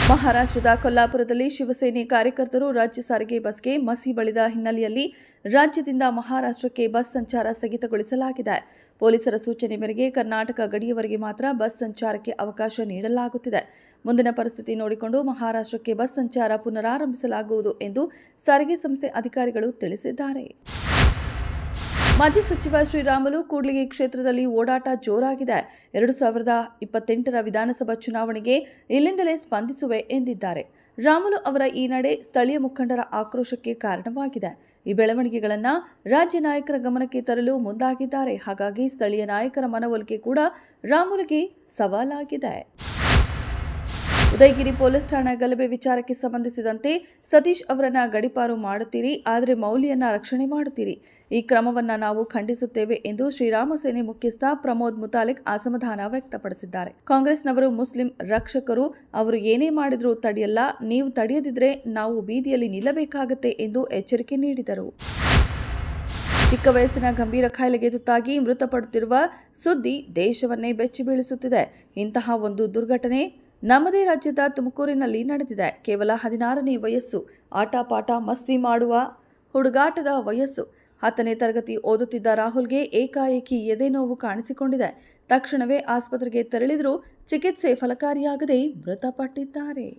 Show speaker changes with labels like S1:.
S1: ಮಹಾರಾಷ್ಟ್ರದ ಕೊಲ್ಲಾಪುರದಲ್ಲಿ ಶಿವಸೇನೆ ಕಾರ್ಯಕರ್ತರು ರಾಜ್ಯ ಸಾರಿಗೆ ಬಸ್ಗೆ ಮಸಿ ಬಳಿದ ಹಿನ್ನೆಲೆಯಲ್ಲಿ ರಾಜ್ಯದಿಂದ ಮಹಾರಾಷ್ಟ್ರಕ್ಕೆ ಬಸ್ ಸಂಚಾರ ಸ್ಥಗಿತಗೊಳಿಸಲಾಗಿದೆ. ಪೊಲೀಸರ ಸೂಚನೆ ಮೇರೆಗೆ ಕರ್ನಾಟಕ ಗಡಿಯವರೆಗೆ ಮಾತ್ರ ಬಸ್ ಸಂಚಾರಕ್ಕೆ ಅವಕಾಶ ನೀಡಲಾಗುತ್ತಿದೆ. ಮುಂದಿನ ಪರಿಸ್ಥಿತಿ ನೋಡಿಕೊಂಡು ಮಹಾರಾಷ್ಟ್ರಕ್ಕೆ ಬಸ್ ಸಂಚಾರ ಪುನರಾರಂಭಿಸಲಾಗುವುದು ಎಂದು ಸಾರಿಗೆ ಸಂಸ್ಥೆ ಅಧಿಕಾರಿಗಳು ತಿಳಿಸಿದ್ದಾರೆ. ಮಾಜಿ ಸಚಿವ ಶ್ರೀರಾಮುಲು ಕೂಡ್ಲಿಗಿ ಕ್ಷೇತ್ರದಲ್ಲಿ ಓಡಾಟ ಜೋರಾಗಿದೆ. 2028ರ ವಿಧಾನಸಭಾ ಚುನಾವಣೆಗೆ ಇಲ್ಲಿಂದಲೇ ಸ್ಪಂದಿಸುವೆ ಎಂದಿದ್ದಾರೆ. ರಾಮುಲು ಅವರ ಈ ನಡೆ ಸ್ಥಳೀಯ ಮುಖಂಡರ ಆಕ್ರೋಶಕ್ಕೆ ಕಾರಣವಾಗಿದೆ. ಈ ಬೆಳವಣಿಗೆಗಳನ್ನು ರಾಜ್ಯ ನಾಯಕರ ಗಮನಕ್ಕೆ ತರಲು ಮುಂದಾಗಿದ್ದಾರೆ. ಹಾಗಾಗಿ ಸ್ಥಳೀಯ ನಾಯಕರ ಮನವೊಲಿಕೆ ಕೂಡ ರಾಮುಲುಗೆ ಸವಾಲಾಗಿದೆ. ಉದಯಗಿರಿ ಪೊಲೀಸ್ ಠಾಣಾ ಗಲಭೆ ವಿಚಾರಕ್ಕೆ ಸಂಬಂಧಿಸಿದಂತೆ ಸತೀಶ್ ಅವರನ್ನ ಗಡೀಪಾರು ಮಾಡುತ್ತೀರಿ, ಆದರೆ ಮೌಲ್ಯನ್ನ ರಕ್ಷಣೆ ಮಾಡುತ್ತೀರಿ. ಈ ಕ್ರಮವನ್ನ ನಾವು ಖಂಡಿಸುತ್ತೇವೆ ಎಂದು ಶ್ರೀರಾಮ ಸೇನೆ ಮುಖ್ಯಸ್ಥ ಪ್ರಮೋದ್ ಮುತಾಲಿಕ್ ಅಸಮಾಧಾನ ವ್ಯಕ್ತಪಡಿಸಿದ್ದಾರೆ. ಕಾಂಗ್ರೆಸ್ನವರು ಮುಸ್ಲಿಂ ರಕ್ಷಕರು, ಅವರು ಏನೇ ಮಾಡಿದ್ರೂ ತಡೆಯಲ್ಲ, ನೀವು ತಡೆಯದಿದ್ರೆ ನಾವು ಬೀದಿಯಲ್ಲಿ ನಿಲ್ಲಬೇಕಾಗತ್ತೆ ಎಂದು ಎಚ್ಚರಿಕೆ ನೀಡಿದರು. ಚಿಕ್ಕ ವಯಸ್ಸಿನ ಗಂಭೀರ ಕಾಯಿಲೆಗೆ ತುತ್ತಾಗಿ ಮೃತಪಡುತ್ತಿರುವ ಸುದ್ದಿ ದೇಶವನ್ನೇ ಬೆಚ್ಚಿ ಬೀಳಿಸುತ್ತಿದೆ. ಇಂತಹ ಒಂದು ದುರ್ಘಟನೆ ನಮ್ಮದೇ ರಾಜ್ಯದ ತುಮಕೂರಿನಲ್ಲಿ ನಡೆದಿದೆ. ಕೇವಲ 16ನೇ ವಯಸ್ಸು, ಆಟಪಾಠ ಮಸ್ತಿ ಮಾಡುವ ಹುಡುಗಾಟದ ವಯಸ್ಸು. 10ನೇ ತರಗತಿ ಓದುತ್ತಿದ್ದ ರಾಹುಲ್ಗೆ ಏಕಾಏಕಿ ಎದೆ ನೋವು ಕಾಣಿಸಿಕೊಂಡಿದೆ. ತಕ್ಷಣವೇ ಆಸ್ಪತ್ರೆಗೆ ತೆರಳಿದರೂ ಚಿಕಿತ್ಸೆ ಫಲಕಾರಿಯಾಗದೆ ಮೃತಪಟ್ಟಿದ್ದಾರೆ.